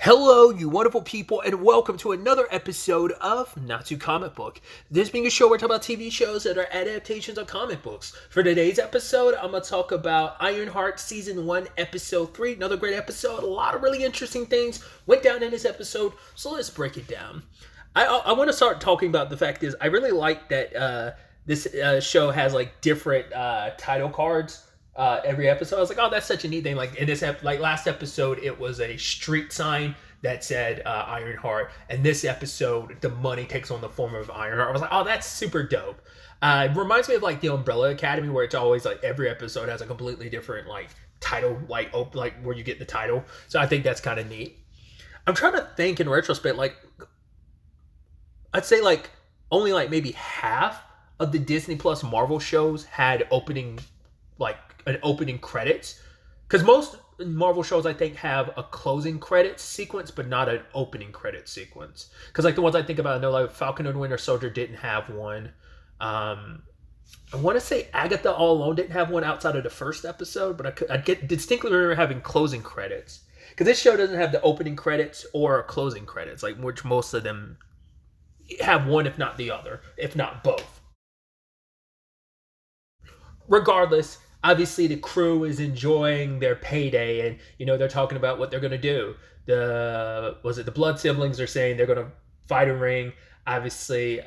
Hello, you wonderful people, and welcome to another episode of Not Too Comic Book. This being a show where we talk about TV shows that are adaptations of comic books. For today's episode, I'm going to talk about Ironheart Season 1, Episode 3. Another great episode. A lot of really interesting things went down in this episode, so let's break it down. I want to start talking about the fact is I really like that this show has like different title cards every episode. I was like, oh, that's such a neat thing. Like in this, last episode, it was a street sign that said Ironheart, and this episode, the money takes on the form of Ironheart. I was like, oh, that's super dope. It reminds me of like the Umbrella Academy, where it's always like every episode has a completely different like title, like where you get the title. So I think that's kind of neat. I'm trying to think in retrospect, like I'd say like only like maybe half of the Disney Plus Marvel shows had opening credits, because most Marvel shows I think have a closing credits sequence but not an opening credit sequence. Because like the ones I think about, I know like Falcon and Winter Soldier didn't have one. I want to say Agatha All Alone didn't have one outside of the first episode, but I get distinctly remember having closing credits, because this show doesn't have the opening credits or closing credits, like which most of them have one if not the other, if not both. Regardless, obviously the crew is enjoying their payday, and they're talking about what they're going to do. The blood siblings are saying they're going to fight a ring. Obviously,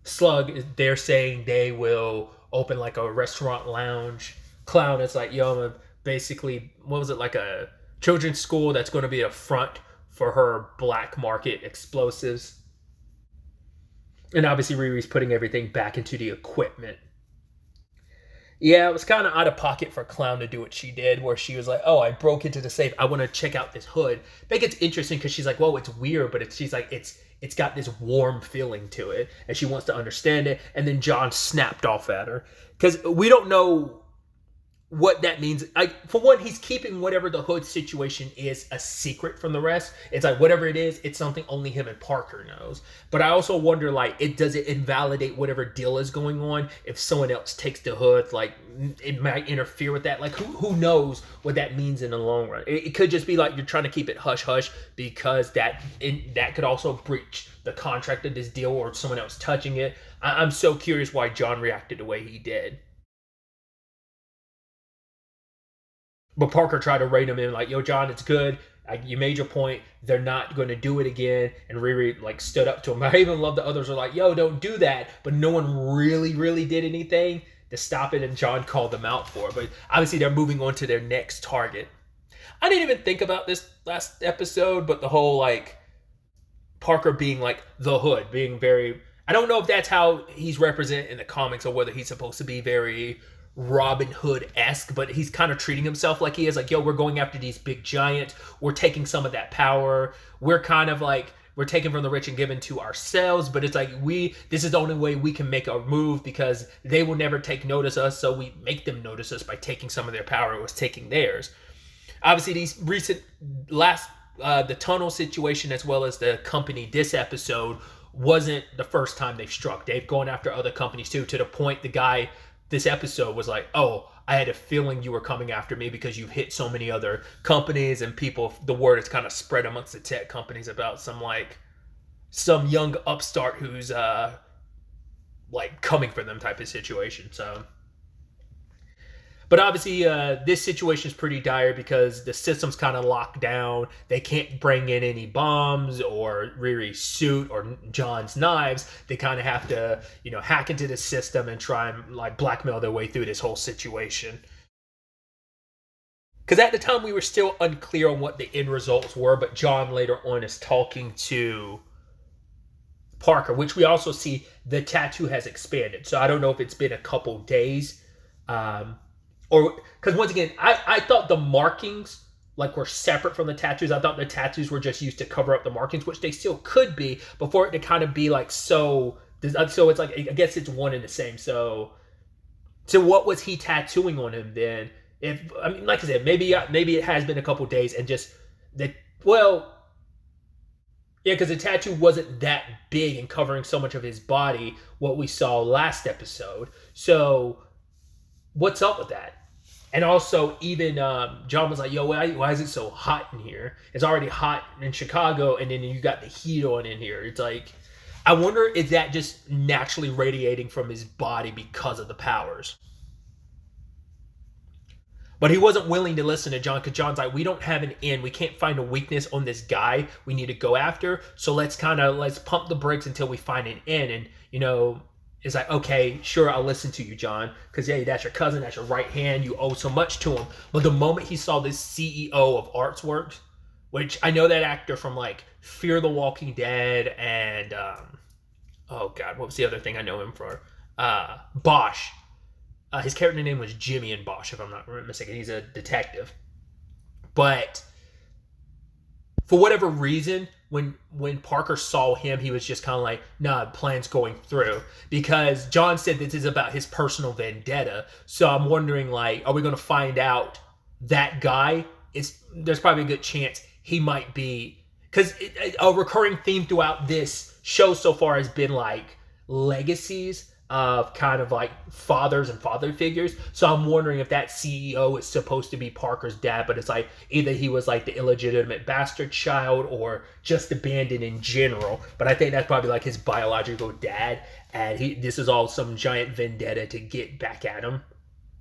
Slug, they're saying they will open like a restaurant lounge. Clown is like, yo, I'm basically, what was it, like a children's school that's going to be a front for her black market explosives. And obviously Riri's putting everything back into the equipment. Yeah, it was kind of out of pocket for Clown to do what she did, where she was like, oh, I broke into the safe. I want to check out this hood. I think it's interesting because she's like, whoa, it's weird, but she's like, it's got this warm feeling to it, and she wants to understand it. And then John snapped off at her, because we don't know what that means. For one, he's keeping whatever the hood situation is a secret from the rest. It's like whatever it is, it's something only him and Parker knows. But I also wonder, like, does it invalidate whatever deal is going on if someone else takes the hood? Like, it might interfere with that. Like, who knows what that means in the long run? It could just be like you're trying to keep it hush hush because that could also breach the contract of this deal, or someone else touching it. I'm so curious why John reacted the way he did. But Parker tried to rein him in, like, yo, John, it's good. You made your point. They're not going to do it again. And Riri, like, stood up to him. I even love the others are like, yo, don't do that. But no one really, really did anything to stop it. And John called them out for it. But obviously they're moving on to their next target. I didn't even think about this last episode, but the whole, like, Parker being, like, the hood, being very... I don't know if that's how he's represented in the comics, or whether he's supposed to be very Robin Hood-esque, but he's kind of treating himself like he is. Like, yo, we're going after these big giants. We're taking some of that power. We're kind of like, we're taking from the rich and giving to ourselves, but it's like this is the only way we can make a move, because they will never take notice of us, so we make them notice us by taking some of their power. It was taking theirs. Obviously, these recent the tunnel situation, as well as the company this episode, wasn't the first time they've struck. They've gone after other companies too, to the point the guy this episode was like, oh, I had a feeling you were coming after me because you've hit so many other companies, and people, the word is kind of spread amongst the tech companies about some young upstart who's like coming for them type of situation. So, but obviously this situation is pretty dire because the system's kind of locked down. They can't bring in any bombs or Riri's suit or John's knives. They kind of have to, hack into the system and try and like blackmail their way through this whole situation. Because at the time we were still unclear on what the end results were, but John later on is talking to Parker, which we also see the tattoo has expanded. So I don't know if it's been a couple days. Or because once again, I thought the markings like were separate from the tattoos. I thought the tattoos were just used to cover up the markings, which they still could be, but for it to kind of be like so it's like, I guess it's one and the same. So what was he tattooing on him then? Like I said, maybe it has been a couple days, and just that, well, yeah, because the tattoo wasn't that big and covering so much of his body, what we saw last episode. So what's up with that? And also, even John was like, "Yo, why is it so hot in here? It's already hot in Chicago, and then you got the heat on in here." It's like, I wonder if that just naturally radiating from his body because of the powers. But he wasn't willing to listen to John because John's like, "We don't have an end. We can't find a weakness on this guy. We need to go after. So let's pump the brakes until we find an end." And it's like, okay, sure, I'll listen to you, John, because yeah, that's your cousin, that's your right hand. You owe so much to him. But the moment he saw this CEO of Artsworks, which I know that actor from like Fear the Walking Dead and oh god, what was the other thing I know him for? Bosch. His character name was Jimmy in Bosch, if I'm not mistaken. He's a detective. But for whatever reason, when Parker saw him, he was just kind of like, "Nah, the plan's going through." Because John said this is about his personal vendetta. So I'm wondering, like, are we going to find out that guy? There's probably a good chance he might be, because a recurring theme throughout this show so far has been like legacies of kind of like fathers and father figures. So I'm wondering if that CEO is supposed to be Parker's dad, but it's like either he was like the illegitimate bastard child or just abandoned in general. But I think that's probably like his biological dad, and this is all some giant vendetta to get back at him.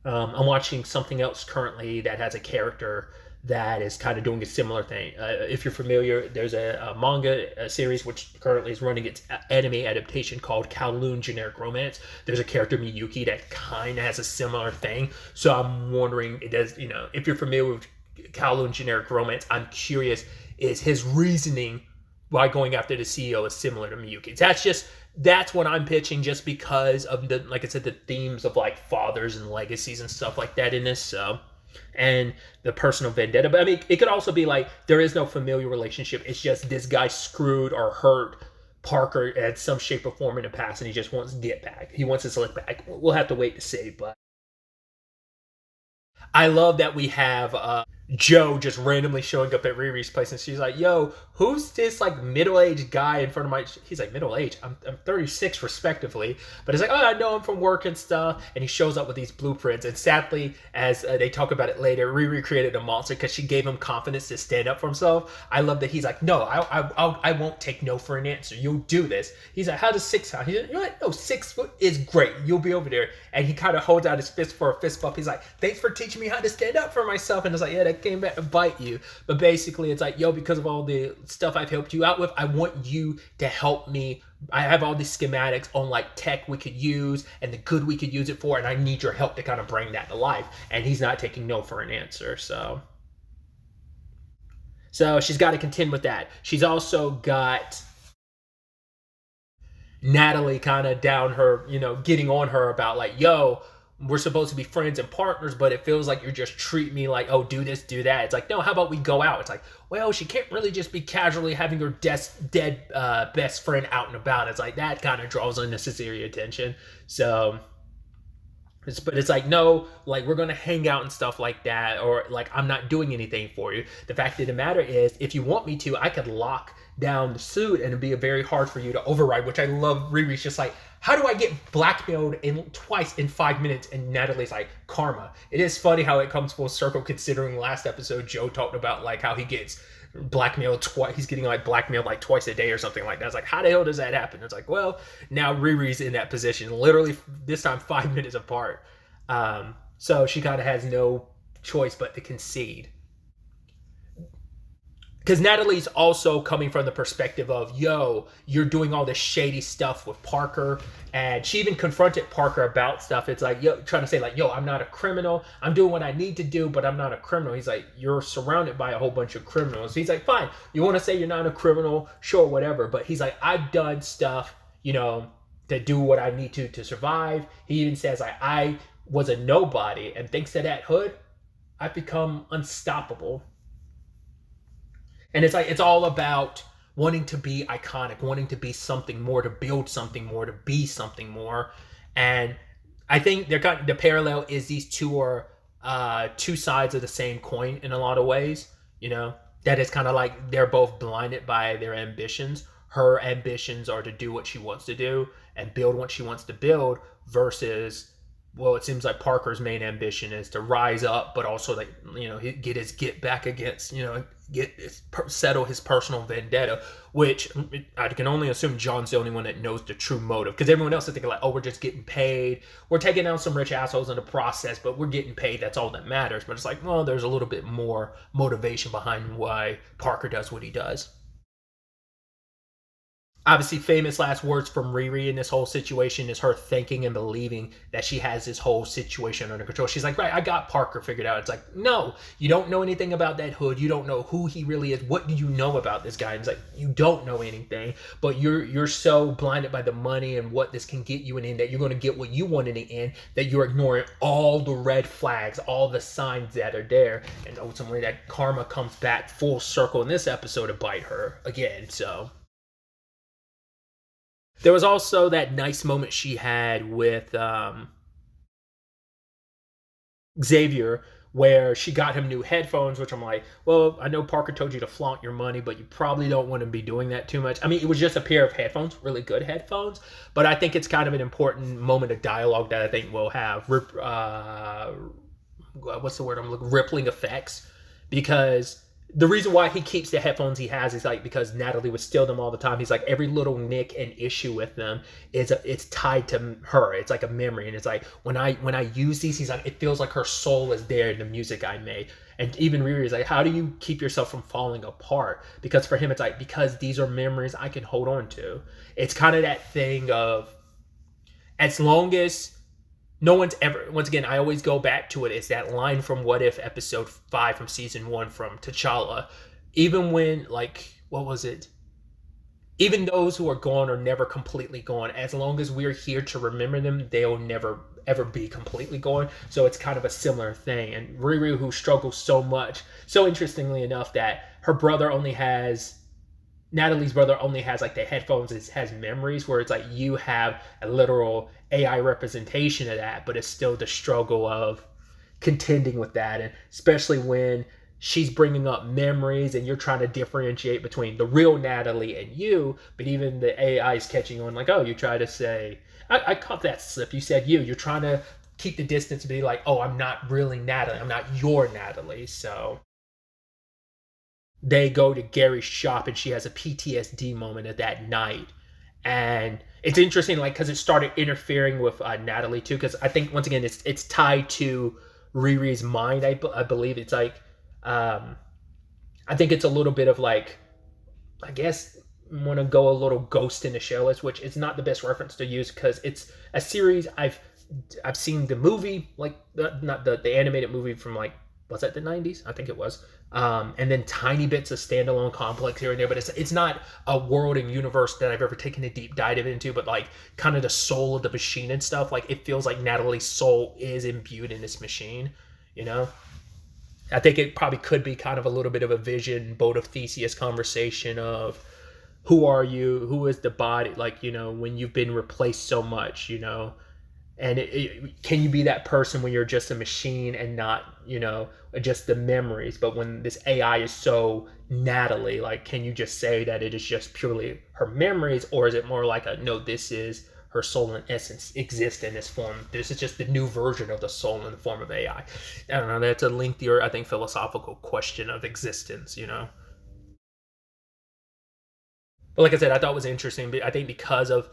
I'm watching something else currently that has a character that is kind of doing a similar thing. If you're familiar, there's a manga series which currently is running its anime adaptation called Kowloon Generic Romance. There's a character Miyuki that kind of has a similar thing. So I'm wondering, if you're familiar with Kowloon Generic Romance, I'm curious, is his reasoning why going after the CEO is similar to Miyuki? That's what I'm pitching, just because of the, like I said, the themes of like fathers and legacies and stuff like that in this. So, and the personal vendetta. But I mean, it could also be like there is no familial relationship. It's just this guy screwed or hurt Parker at some shape or form in the past, and he just wants to get back. He wants his lick back. We'll have to wait to see. But I love that we have Joe just randomly showing up at Riri's place, and she's like, "Yo, who's this like middle-aged guy in front of my?" He's like, "Middle-aged? I'm 36, respectively." But he's like, "Oh, I know him from work and stuff." And he shows up with these blueprints. And sadly, as they talk about it later, Riri created a monster because she gave him confidence to stand up for himself. I love that he's like, "No, I won't take no for an answer. You'll do this." He's like, "How does 6 sound?" He's like, "You know what? No, 6 is great. You'll be over there." And he kind of holds out his fist for a fist bump. He's like, "Thanks for teaching me how to stand up for myself." And it's like, "Yeah, that came back to bite you." But basically, it's like, "Yo, because of all the stuff I've helped you out with, I want you to help me. I have all these schematics on like tech we could use and the good we could use it for, and I need your help to kind of bring that to life." And he's not taking no for an answer. So she's got to contend with that. She's also got Natalie kind of down her, getting on her about like, "Yo, we're supposed to be friends and partners, but it feels like you're just treating me like, oh, do this, do that." It's like, "No, how about we go out?" It's like, well, she can't really just be casually having her dead best friend out and about. It's like that kind of draws unnecessary attention. So, but it's like, no, like we're gonna hang out and stuff like that, or like I'm not doing anything for you. The fact of the matter is, if you want me to, I could lock down the suit, and it'd be very hard for you to override. Which I love. Riri's just like, "How do I get blackmailed twice in 5 minutes?" And Natalie's like, "Karma." It is funny how it comes full circle, considering last episode Joe talked about like how he gets blackmailed twice. He's getting like blackmailed like twice a day or something like that. It's like, how the hell does that happen? It's like, well, now Riri's in that position, literally this time 5 minutes apart. So she kind of has no choice but to concede, because Natalie's also coming from the perspective of, "Yo, you're doing all this shady stuff with Parker." And she even confronted Parker about stuff. It's like, yo, trying to say like, "Yo, I'm not a criminal. I'm doing what I need to do, but I'm not a criminal." He's like, "You're surrounded by a whole bunch of criminals." He's like, "Fine, you want to say you're not a criminal, sure, whatever." But he's like, "I've done stuff, to do what I need to survive." He even says like, "I was a nobody, and thanks to that hood, I've become unstoppable." And it's like, it's all about wanting to be iconic, wanting to be something more, to build something more, to be something more. And I think the parallel is these two are two sides of the same coin in a lot of ways. That is kind of like they're both blinded by their ambitions. Her ambitions are to do what she wants to do and build what she wants to build, versus well, it seems like Parker's main ambition is to rise up, but also like get back against settle his personal vendetta, which I can only assume John's the only one that knows the true motive, because everyone else is thinking like, oh, we're just getting paid, we're taking down some rich assholes in the process, but we're getting paid. That's all that matters. But it's like, well, there's a little bit more motivation behind why Parker does what he does. Obviously, famous last words from Riri in this whole situation is her thinking and believing that she has this whole situation under control. She's like, right, I got Parker figured out. It's like, no, you don't know anything about that hood. You don't know who he really is. What do you know about this guy? And it's like, you don't know anything, but you're so blinded by the money and what this can get you in that you're going to get what you want in the end, that you're ignoring all the red flags, all the signs that are there. And ultimately that karma comes back full circle in this episode to bite her again. So there was also that nice moment she had with Xavier where she got him new headphones, which I'm like, well, I know Parker told you to flaunt your money, but you probably don't want to be doing that too much. I mean, it was just a pair of headphones, really good headphones, but I think it's kind of an important moment of dialogue that I think will have, what's the word I'm looking, rippling effects, because the reason why he keeps the headphones he has is like because Natalie would steal them all the time. He's like, every little nick and issue with them it's tied to her. It's like a memory, and it's like when I use these, he's like, it feels like her soul is there in the music I made. And even Riri is like, how do you keep yourself from falling apart? Because for him, it's like, because these are memories I can hold on to. It's kind of that thing of, as long as no one's ever, once again, I always go back to it. It's that line from What If episode 5 from season 1 from T'Challa. Even when, like, what was it? Even those who are gone are never completely gone. As long as we're here to remember them, they'll never ever be completely gone. So it's kind of a similar thing. And Riri, who struggles so much, so interestingly enough, that her brother only has, Natalie's brother only has like the headphones, it has memories, where it's like you have a literal AI representation of that, but it's still the struggle of contending with that. And especially when she's bringing up memories and you're trying to differentiate between the real Natalie and you, but even the AI is catching on like, oh, you try to say, I caught that slip. You said you're trying to keep the distance and be like, oh, I'm not really Natalie. I'm not your Natalie. So they go to Gary's shop and she has a PTSD moment at that night. And it's interesting, like, because it started interfering with Natalie too. Because I think once again, it's tied to Riri's mind. I believe it's like, I think it's a little bit of like, I guess, want to go a little Ghost in the Shell, which is not the best reference to use because it's a series I've seen the movie, like not the animated movie from like, was that the 90s? I think it was. And then tiny bits of standalone complex here and there, but it's not a world and universe that I've ever taken a deep dive into, but like kind of the soul of the machine and stuff. Like it feels like Natalie's soul is imbued in this machine, you know? I think it probably could be kind of a little bit of a Vision, Boat of Theseus conversation of who are you? Who is the body? Like, when you've been replaced so much, and can you be that person when you're just a machine and not just the memories, but when this AI is so Natalie, like, can you just say that it is just purely her memories, or is it more like no, this is her soul and essence exist in this form, this is just the new version of the soul in the form of AI? I don't know, that's a lengthier, I think, philosophical question of existence. But like I said, I thought it was interesting. I think because of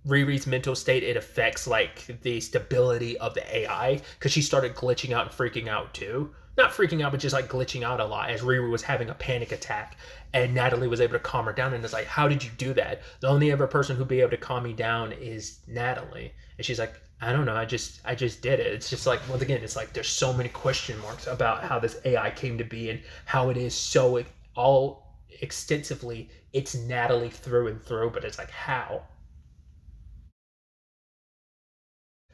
Riri's mental state, it affects like the stability of the AI, because she started glitching out and freaking out too. Not freaking out, but just like glitching out a lot as Riri was having a panic attack, and Natalie was able to calm her down. And it's like, how did you do that? The only other person who'd be able to calm me down is Natalie. And she's like, I don't know, I just did it. It's just like, once again, it's like there's so many question marks about how this AI came to be and how it is so all extensively it's Natalie through and through, but it's like, how?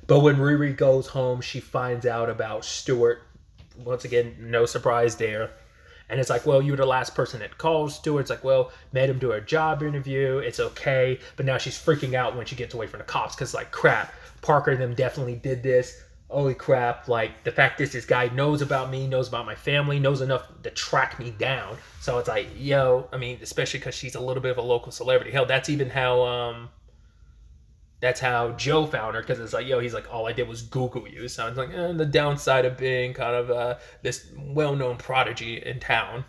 But when Riri goes home, she finds out about Stuart. Once again, no surprise there. And it's like, well, you were the last person that called Stuart. It's like, well, made him do a job interview. It's okay. But now she's freaking out when she gets away from the cops, because, like, crap, Parker and them definitely did this. Holy crap, like, the fact is this guy knows about me, knows about my family, knows enough to track me down. So it's like, yo, I mean, especially because she's a little bit of a local celebrity. Hell, that's even how That's how Joe found her, because it's like, yo, he's like, all I did was Google you. So it's like, the downside of being kind of this well-known prodigy in town.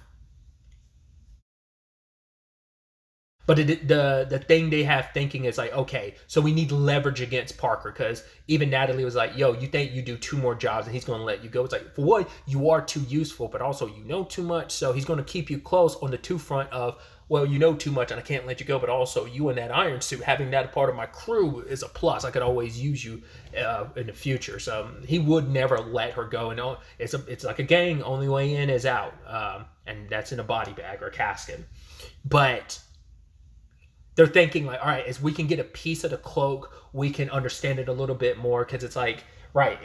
But the thing they have thinking is like, okay, so we need leverage against Parker, because even Natalie was like, yo, you think you do two more jobs and he's going to let you go? It's like, for what, you are too useful, but also you know too much, so he's going to keep you close on the two front of, well, you know too much and I can't let you go, but also you in that iron suit, having that a part of my crew is a plus. I could always use you in the future. So he would never let her go. And it's like a gang. Only way in is out, and that's in a body bag or a casket. But they're thinking like, all right, as we can get a piece of the cloak, we can understand it a little bit more, because it's like, right,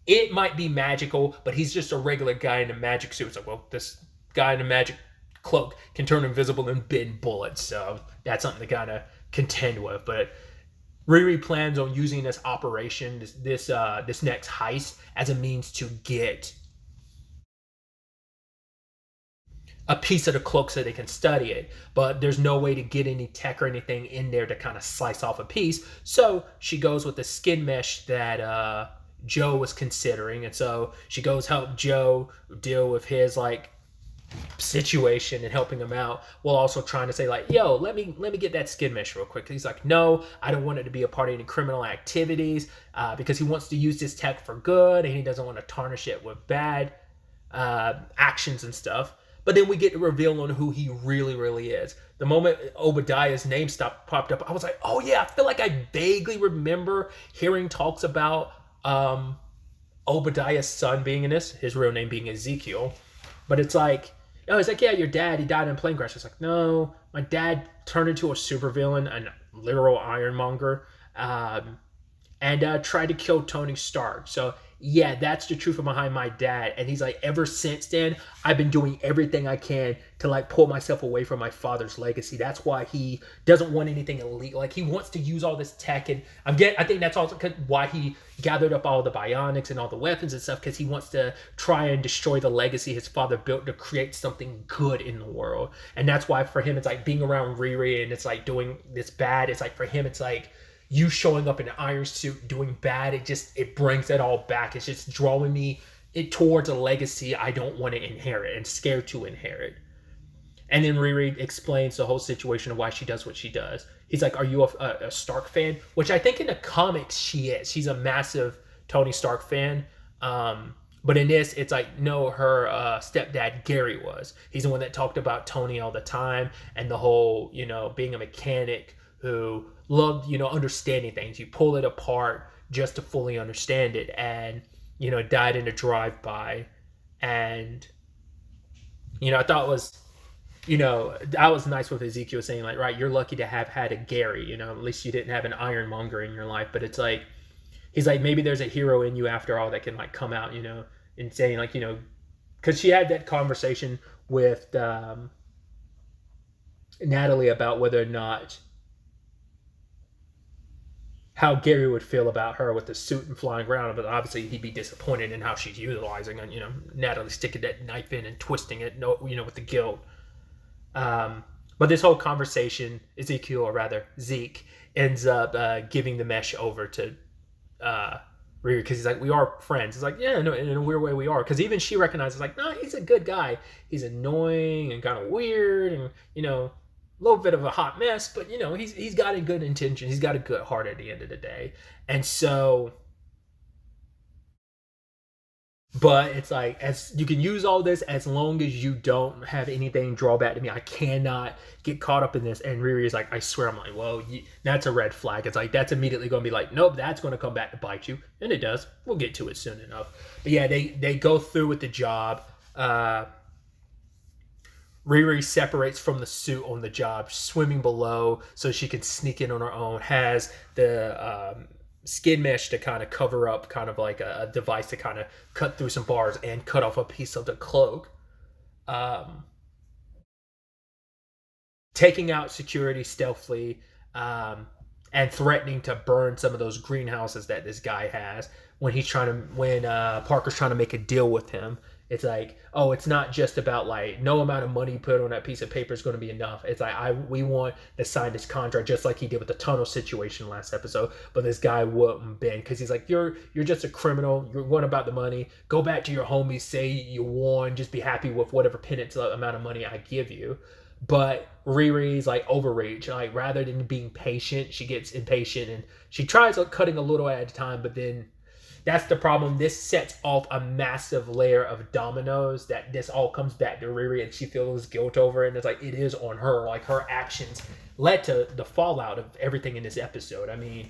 it might be magical, but he's just a regular guy in a magic suit. It's like, well, this guy in a magic cloak can turn invisible and bend bullets, so that's something to kind of contend with. But Riri plans on using this operation, this next heist, as a means to get a piece of the cloak so they can study it. But there's no way to get any tech or anything in there to kind of slice off a piece. So she goes with the skin mesh that Joe was considering. And so she goes help Joe deal with his like situation and helping him out, while also trying to say like, yo, let me get that skin mesh real quick. He's like, no, I don't want it to be a part of any criminal activities, because he wants to use this tech for good and he doesn't want to tarnish it with bad actions and stuff. But then we get to reveal on who he really, really is. The moment Obadiah's name popped up, I was like, oh yeah, I feel like I vaguely remember hearing talks about Obadiah's son being in this, his real name being Ezekiel. But it's like, oh, it's like, yeah, your dad, he died in a plane crash. It's like, no, my dad turned into a supervillain, a literal ironmonger, and tried to kill Tony Stark. So yeah, that's the truth behind my dad. And he's like, ever since then, I've been doing everything I can to like pull myself away from my father's legacy. That's why he doesn't want anything elite. Like he wants to use all this tech, and I think that's also why he gathered up all the bionics and all the weapons and stuff, because he wants to try and destroy the legacy his father built to create something good in the world. And that's why for him, it's like being around Riri and it's like doing this bad. It's like for him, it's like you showing up in an iron suit doing bad. It brings it all back. It's just drawing me it towards a legacy I don't want to inherit and scared to inherit. And then Riri explains the whole situation of why she does what she does. He's like, are you a Stark fan? Which I think in the comics she is. She's a massive Tony Stark fan. But in this, it's like, no, her stepdad Gary was. He's the one that talked about Tony all the time, and the whole, being a mechanic who loved, understanding things. You pull it apart just to fully understand it, and, died in a drive-by. And, I thought it was, that was nice with Ezekiel saying like, right, you're lucky to have had a Gary, at least you didn't have an ironmonger in your life. But it's like, he's like, maybe there's a hero in you after all that can like come out, and saying like, because she had that conversation with Natalie about whether or not how Gary would feel about her with the suit and flying around, but obviously he'd be disappointed in how she's utilizing it. Natalie sticking that knife in and twisting it, with the guilt. But this whole conversation, Ezekiel, or rather Zeke, ends up giving the mesh over to Riri, because he's like, we are friends. He's like, yeah, no, in a weird way we are. Because even she recognizes like, no, he's a good guy. He's annoying and kind of weird, and a little bit of a hot mess, but he's got a good intention. He's got a good heart at the end of the day. And so, but it's like, as you can use all this as long as you don't have anything draw back to me. I cannot get caught up in this. And Riri is like, I swear. I'm like, well, that's a red flag. It's like, that's immediately going to be like, nope, that's going to come back to bite you. And it does. We'll get to it soon enough. But yeah, they go through with the job. Riri separates from the suit on the job, swimming below so she can sneak in on her own, has the skin mesh to kind of cover up, kind of like a device to kind of cut through some bars and cut off a piece of the cloak. Taking out security stealthily, and threatening to burn some of those greenhouses that this guy has when Parker's trying to make a deal with him. It's like, oh, it's not just about like no amount of money you put on that piece of paper is going to be enough. It's like we want to sign this contract just like he did with the tunnel situation last episode. But this guy wouldn't bend because he's like, you're just a criminal. You're one about the money. Go back to your homies. Say you won. Just be happy with whatever penance amount of money I give you. But Riri's like overreach. Like rather than being patient, she gets impatient and she tries cutting a little at a time. But then that's the problem. This sets off a massive layer of dominoes that this all comes back to Riri and she feels guilt over it. And it's like it is on her. Like her actions led to the fallout of everything in this episode. I mean,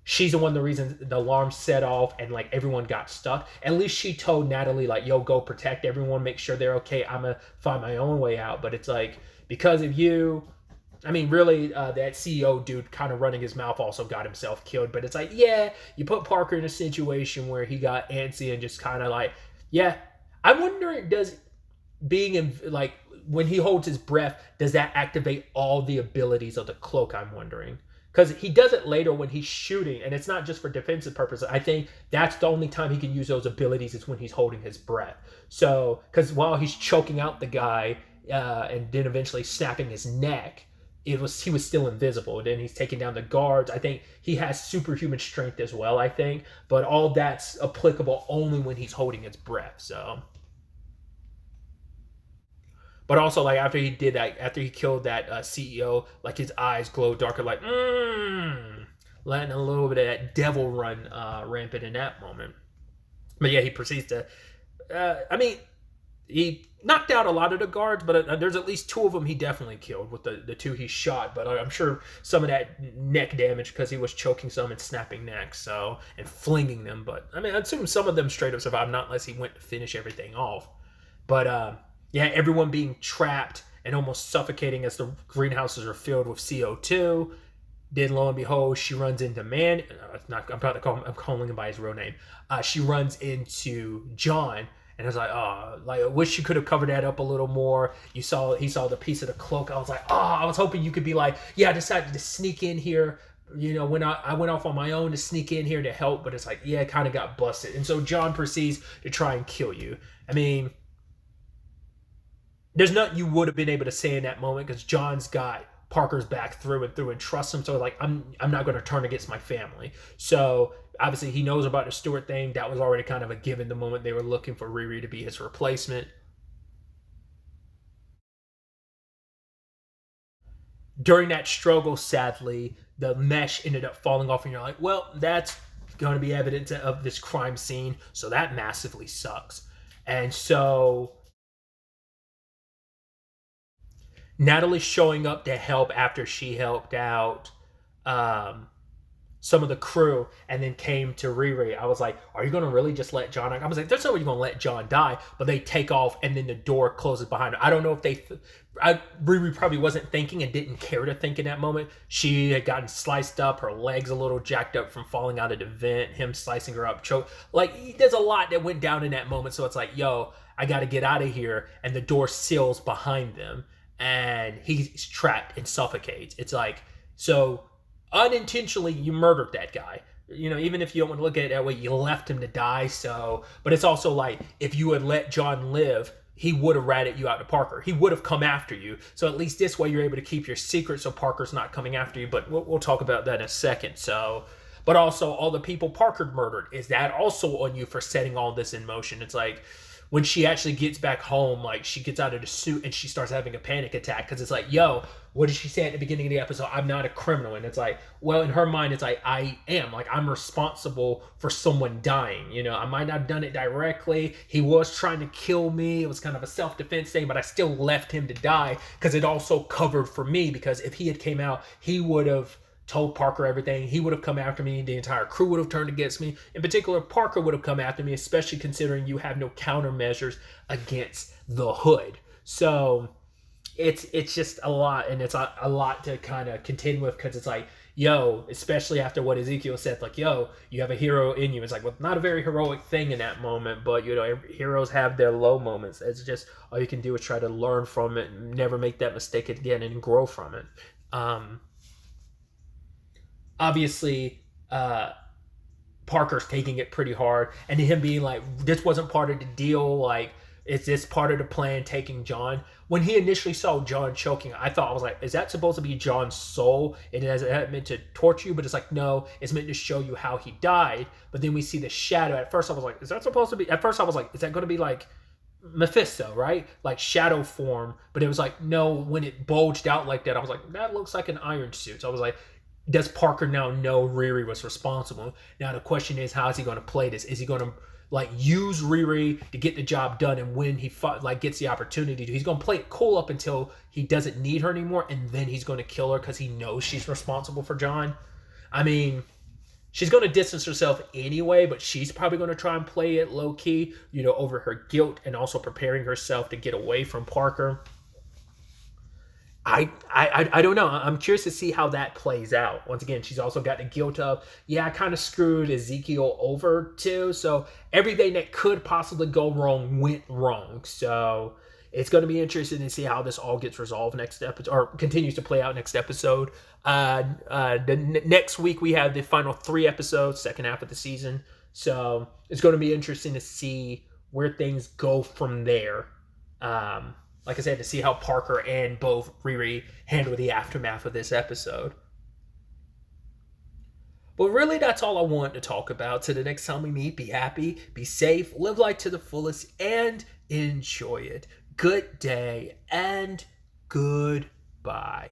she's the one the reason the alarm set off and like everyone got stuck. At least she told Natalie like, yo, go protect everyone, make sure they're okay. I'm gonna find my own way out. But it's like because of you, I mean, really, that CEO dude kind of running his mouth also got himself killed. But it's like, yeah, you put Parker in a situation where he got antsy and just kind of like, yeah. I'm wondering, does being in like when he holds his breath, does that activate all the abilities of the cloak? I'm wondering because he does it later when he's shooting, and it's not just for defensive purposes. I think that's the only time he can use those abilities is when he's holding his breath. So, because while he's choking out the guy and then eventually snapping his neck, he was still invisible. Then he's taking down the guards. I think he has superhuman strength as well. I think, but all that's applicable only when he's holding his breath. So. But also, like after he did that, after he killed that CEO, like his eyes glowed darker, like letting a little bit of that devil run rampant in that moment. But yeah, he proceeds to. I mean, he knocked out a lot of the guards, but there's at least two of them he definitely killed with the two he shot. But I'm sure some of that neck damage because he was choking some and snapping necks, so and flinging them. But I mean, I assume some of them straight up survived, not unless he went to finish everything off. But yeah, everyone being trapped and almost suffocating as the greenhouses are filled with CO2. Then lo and behold, she runs into man. I'm calling him by his real name. She runs into John, and I was like, oh, like I wish you could have covered that up a little more. He saw the piece of the cloak. I was like, oh, I was hoping you could be like, yeah, I decided to sneak in here. You know, when I went off on my own to sneak in here to help, but it's like, yeah, it kind of got busted. And so John proceeds to try and kill you. I mean, there's nothing you would have been able to say in that moment because John's got Parker's back through and through and trusts him. So like, I'm not going to turn against my family. So obviously he knows about the Stewart thing. That was already kind of a given the moment they were looking for Riri to be his replacement. During that struggle, sadly, the mesh ended up falling off, and you're like, well, that's going to be evidence of this crime scene. So that massively sucks. And so Natalie showing up to help after she helped out um, some of the crew and then came to Riri. I was like, are you going to really just let John? I was like, there's no way you're going to let John die, but they take off and then the door closes behind her. I don't know if Riri probably wasn't thinking and didn't care to think in that moment. She had gotten sliced up, her legs a little jacked up from falling out of the vent, him slicing her up, choke. Like, there's a lot that went down in that moment. So it's like, yo, I got to get out of here. And the door seals behind them and he's trapped and suffocates. It's like, so unintentionally you murdered that guy. You know, even if you don't want to look at it that way, you left him to die. So, but it's also like if you had let John live, he would have ratted you out to Parker. He would have come after you. So at least this way you're able to keep your secret so Parker's not coming after you. But we'll talk about that in a second. So, but also all the people Parker murdered, is that also on you for setting all this in motion? It's like when she actually gets back home, like she gets out of the suit and she starts having a panic attack because it's like, yo, what did she say at the beginning of the episode? I'm not a criminal. And it's like, well, in her mind, it's like, I am. Like, I'm responsible for someone dying. You know, I might not have done it directly. He was trying to kill me. It was kind of a self-defense thing, but I still left him to die because it also covered for me, because if he had came out, he would have told Parker everything. He would have come after me. The entire crew would have turned against me. In particular, Parker would have come after me, especially considering you have no countermeasures against the Hood. So it's just a lot, and it's a lot to kind of contend with, because it's like, yo, especially after what Ezekiel said, like, yo, you have a hero in you. It's like, well, not a very heroic thing in that moment, but, you know, heroes have their low moments. It's just, all you can do is try to learn from it and never make that mistake again and grow from it. Obviously, Parker's taking it pretty hard, and him being like, "This wasn't part of the deal. Like, is this part of the plan? Taking John." When he initially saw John choking, I was like, "Is that supposed to be John's soul? And is it meant to torture you?" But it's like, no, it's meant to show you how he died. But then we see the shadow. At first, I was like, "Is that supposed to be?" At first, I was like, "Is that going to be like Mephisto, right? Like shadow form?" But it was like, no. When it bulged out like that, I was like, "That looks like an iron suit." So I was like, does Parker now know Riri was responsible? Now the question is, how is he going to play this? Is he going to like use Riri to get the job done, and when he gets the opportunity to, he's going to play it cool up until he doesn't need her anymore, and then he's going to kill her because he knows she's responsible for John? I mean, she's going to distance herself anyway, but she's probably going to try and play it low key, over her guilt and also preparing herself to get away from Parker. I don't know. I'm curious to see how that plays out. Once again, she's also got the guilt of, yeah, I kind of screwed Ezekiel over too. So everything that could possibly go wrong went wrong. So it's going to be interesting to see how this all gets resolved next episode, or continues to play out next episode. Next week we have the final 3 episodes, second half of the season. So it's going to be interesting to see where things go from there. Like I said, to see how Parker and both Riri handle the aftermath of this episode. But really, that's all I want to talk about. So the next time we meet, be happy, be safe, live life to the fullest, and enjoy it. Good day and goodbye.